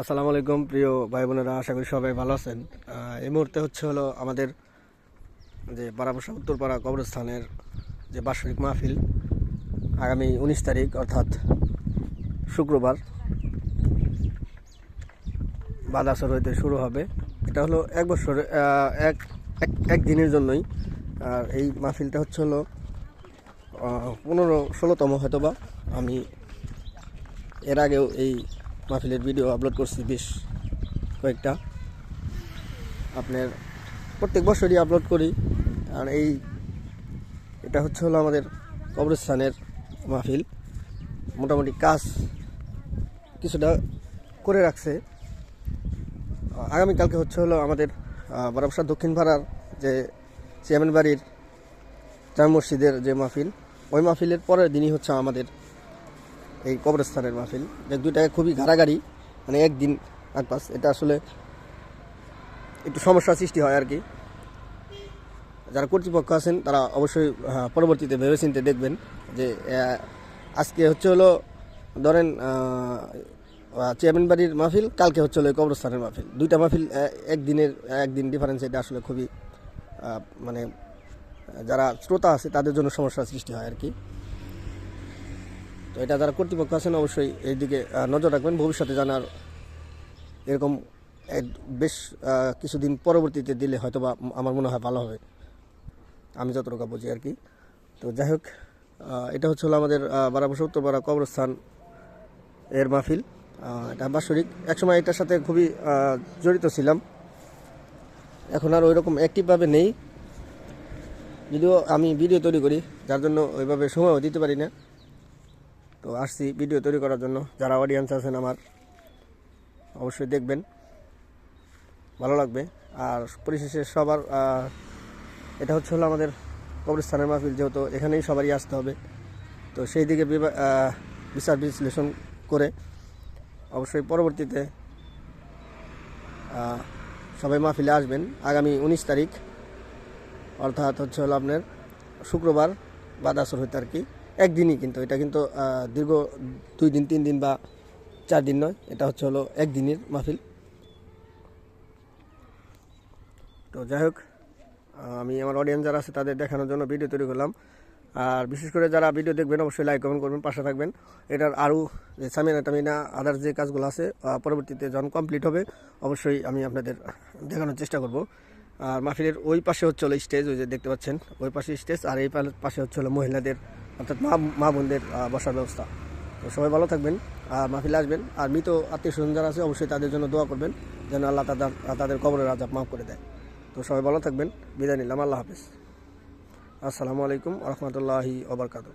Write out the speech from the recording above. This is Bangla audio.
আসসালামু আলাইকুম প্রিয় ভাই বোনেরা, আশা করি সবাই ভালো আছেন। এই মুহূর্তে হলো আমাদের যে বারাবসা উত্তরপাড়া কবরস্থানের যে বার্ষিক মাহফিল আগামী 19 তারিখ অর্থাৎ শুক্রবার বাদ আসর হইতে শুরু হবে। এটা হলো এক বছর এক এক দিনের জন্যই। আর এই মাহফিলটা হলো 15-16তম হয়তোবা। আমি এর আগেও এই মাহফিলের ভিডিও আপলোড করছি বেশ কয়েকটা, আপনার প্রত্যেক বছরই আপলোড করি। আর এটা হলো আমাদের কবরস্থানের মাহফিল। মোটামুটি কাজ কিছুটা করে রাখছে। আগামীকালকে হলো আমাদের বারাবসা দক্ষিণ পাড়ার যে চেয়ারম্যান বাড়ির জামে মসজিদের যে মাহফিল, ওই মাহফিলের পরের দিনই আমাদের এই কবরস্থানের মাহফিল। যে দুইটাকে খুবই ঘাড়াঘাড়ি, মানে একদিন এক পাস। এটা আসলে একটু সমস্যার সৃষ্টি হয় আর কি। যারা কর্তৃপক্ষ আছেন তারা অবশ্যই পরবর্তীতে ভেবেচিন্তে দেখবেন যে আজকে হলো ধরেন চেয়ারম্যান বাড়ির মাহফিল, কালকে হলো কবরস্থানের মাহফিল। দুইটা মাহফিল একদিন ডিফারেন্স। এটা আসলে খুবই মানে যারা শ্রোতা আছে তাদের জন্য সমস্যার সৃষ্টি হয় আর কি। তো এটা যারা কর্তৃপক্ষ আছেন অবশ্যই এই দিকে নজর রাখবেন। ভবিষ্যতে জানার এরকম বেশ কিছুদিন পরবর্তীতে দিলে হয়তোবা আমার মনে হয় ভালো হবে, আমি যতটুকু বুঝি আর কি। তো যাই হোক, এটা হলো আমাদের বারাবসা উত্তরপাড়া কবরস্থান এর মাহফিল। এটা বাৎসরিক। একসময় এটার সাথে খুবই জড়িত ছিলাম, এখন আর ওইরকম অ্যাক্টিভভাবে নেই। যদিও আমি ভিডিও তৈরি করি, যার জন্য ওইভাবে সময়ও দিতে পারি না। তো আসছি ভিডিও তৈরি করার জন্য। যারা অডিয়েন্স আছেন আমার, অবশ্যই দেখবেন, ভালো লাগবে। আর পরিশেষে সবার এটা হলো আমাদের কবরস্থানের মাহফিল, যেহেতু এখানেই সবারই আসতে হবে। তো সেই দিকে বিচার বিশ্লেষণ করে অবশ্যই পরবর্তীতে সবাই মাহফিলে আসবেন। আগামী 19 তারিখ অর্থাৎ হলো আপনার শুক্রবার বাদ আসর হইতে আর কি। একদিনই, কিন্তু এটা কিন্তু দীর্ঘ 2 দিন 3 দিন বা 4 দিন নয়। এটা হলো একদিনের মাহফিল। তো যাই হোক, আমি আমার অডিয়েন্স যারা আছে তাদের দেখানোর জন্য ভিডিও তৈরি করলাম। আর বিশেষ করে যারা ভিডিও দেখবেন অবশ্যই লাইক কমেন্ট করবেন, পাশে থাকবেন। এটার আরও যে সামিনা টামিনা আদার্স যে কাজগুলো আছে পরবর্তীতে যখন কমপ্লিট হবে অবশ্যই আমি আপনাদের দেখানোর চেষ্টা করব। আর মাহফিলের ওই পাশে হলো স্টেজ, ওই যে দেখতে পাচ্ছেন ওই পাশে স্টেজ। আর এই পাশে হলো মহিলাদের অর্থাৎ মা বোনদের বসার ব্যবস্থা। তো সবাই ভালো থাকবেন আর মাহফিলে আসবেন। আর মৃত আত্মীয় স্বজন যারা আছে অবশ্যই তাদের জন্য দোয়া করবেন যেন আল্লাহ তাদের কবরের আযাব মাফ করে দেয়। তো সবাই ভালো থাকবেন। বিদায় নিলাম। আল্লাহ হাফেজ। আসসালামু আলাইকুম ওয়া রাহমাতুল্লাহি ওয়া বারাকাতুহু।